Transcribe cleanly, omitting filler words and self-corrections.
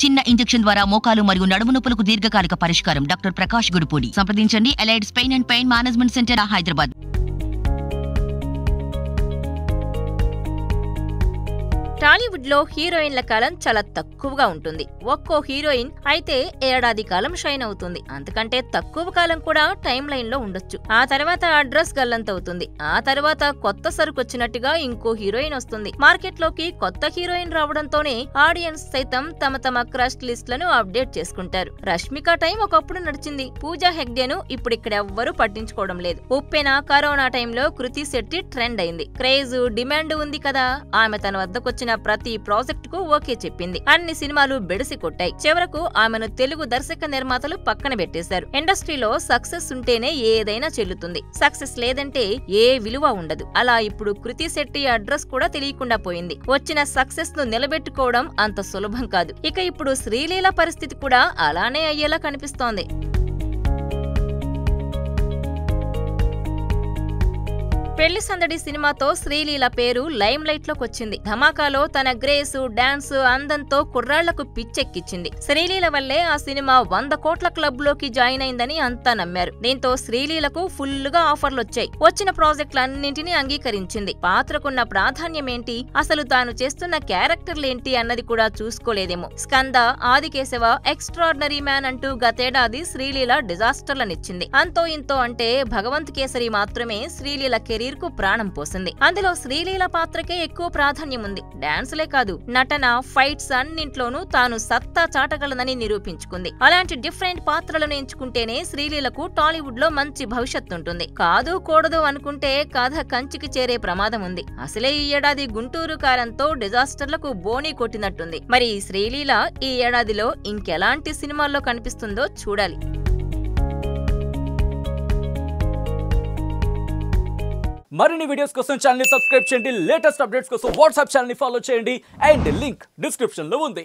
చిన్న ఇంజెక్షన్ ద్వారా మోకాలు మరియు నడుము నొప్పులకు దీర్ఘకాలిక పరిష్కారం. డాక్టర్ ప్రకాష్ గుడిపూడి. సంప్రదించండి. Allied's pain and pain management centre, Hyderabad. Tollywood లో హీరోయిన్ల కాలం చాలా తక్కువగా ఉంటుంది. ఒక్కో హీరోయిన్ అయితే ఏడాది కాలం షైన్ అవుతుంది. అంతకంటే తక్కువ కాలం కూడా టైం లైన్ లో ఉండొచ్చు. ఆ తర్వాత అడ్రస్ గల్లంతవుతుంది. ఆ తర్వాత కొత్త సరుకు వచ్చినట్టుగా ఇంకో హీరోయిన్ వస్తుంది. మార్కెట్ లోకి కొత్త హీరోయిన్ రావడంతోనే ఆడియన్స్ సైతం తమ క్రష్ లిస్ట్లను అప్డేట్ చేసుకుంటారు. రష్మిక టైం ఒకప్పుడు నడిచింది. పూజా హెగ్డేను ఇప్పుడు ఇక్కడెవ్వరూ పట్టించుకోవడం లేదు. ఉప్పెన కరోనా టైంలో కృతి శెట్టి ట్రెండ్ అయింది. క్రేజ్ డిమాండ్ ఉంది కదా. ఆమె తన వద్దకొచ్చిన ప్రతి ప్రాజెక్ట్ కు ఓకే చెప్పింది. అన్ని సినిమాలు బెడిసి కొట్టాయి. చివరకు ఆమెను తెలుగు దర్శక నిర్మాతలు పక్కన పెట్టేశారు. ఇండస్ట్రీలో సక్సెస్ ఉంటేనే ఏదైనా చెల్లుతుంది. సక్సెస్ లేదంటే ఏ విలువ ఉండదు. అలా ఇప్పుడు కృతి శెట్టి అడ్రస్ కూడా తెలియకుండా పోయింది. వచ్చిన సక్సెస్ ను నిలబెట్టుకోవడం అంత సులభం కాదు. ఇక ఇప్పుడు శ్రీలీల పరిస్థితి కూడా అలానే అయ్యేలా కనిపిస్తోంది. పెళ్లి సందడి సినిమాతో శ్రీలీల పేరు లైమ్ లైట్ లోకి వచ్చింది. ధమాకాలో తన గ్రేసు, డాన్స్, అందంతో కుర్రాళ్లకు పిచ్చెక్కిచ్చింది. శ్రీలీల వల్లే ఆ సినిమా 100 కోట్ల క్లబ్ లోకి జాయిన్ అయిందని అంతా నమ్మారు. దీంతో శ్రీలీలకు ఫుల్ గా ఆఫర్లొచ్చాయి. వచ్చిన ప్రాజెక్టులన్నింటినీ అంగీకరించింది. పాత్రకున్న ప్రాధాన్యమేంటి, అసలు తాను చేస్తున్న క్యారెక్టర్లేంటి అన్నది కూడా చూసుకోలేదేమో. స్కంద, ఆదికేశవ, ఎక్స్ట్రార్డినరీ మ్యాన్ అంటూ గతేడాది శ్రీలీల డిజాస్టర్లనిచ్చింది. అంతో ఇంతో అంటే భగవంత్ కేసరి మాత్రమే శ్రీలీల కెరీర్ కు ప్రాణం పోసింది. అందులో శ్రీలీల పాత్రకే ఎక్కువ ప్రాధాన్యం ఉంది. డాన్సులే కాదు, నటన, ఫైట్స్ అన్నింట్లోనూ తాను సత్తా చాటగలనని నిరూపించుకుంది. అలాంటి డిఫరెంట్ పాత్రలను ఎంచుకుంటేనే శ్రీలీలకు టాలీవుడ్ లో మంచి భవిష్యత్తు ఉంటుంది. కాదు కూడదు అనుకుంటే కథ కంచికి చేరే ప్రమాదం ఉంది. అసలే ఈ ఏడాది గుంటూరు కారంతో డిజాస్టర్లకు బోనీ కొట్టినట్టుంది. మరి శ్రీలీల ఈ ఏడాదిలో ఇంకెలాంటి సినిమాల్లో కనిపిస్తుందో చూడాలి. మరిన్ని వీడియోస్ కోసం ఛానల్ ని సబ్స్క్రైబ్ చేయండి. లేటెస్ట్ అప్డేట్స్ కోసం వాట్సాప్ ఛానల్ ని ఫాలో చేయండి. అండ్ లింక్ డిస్క్రిప్షన్ లో ఉంది.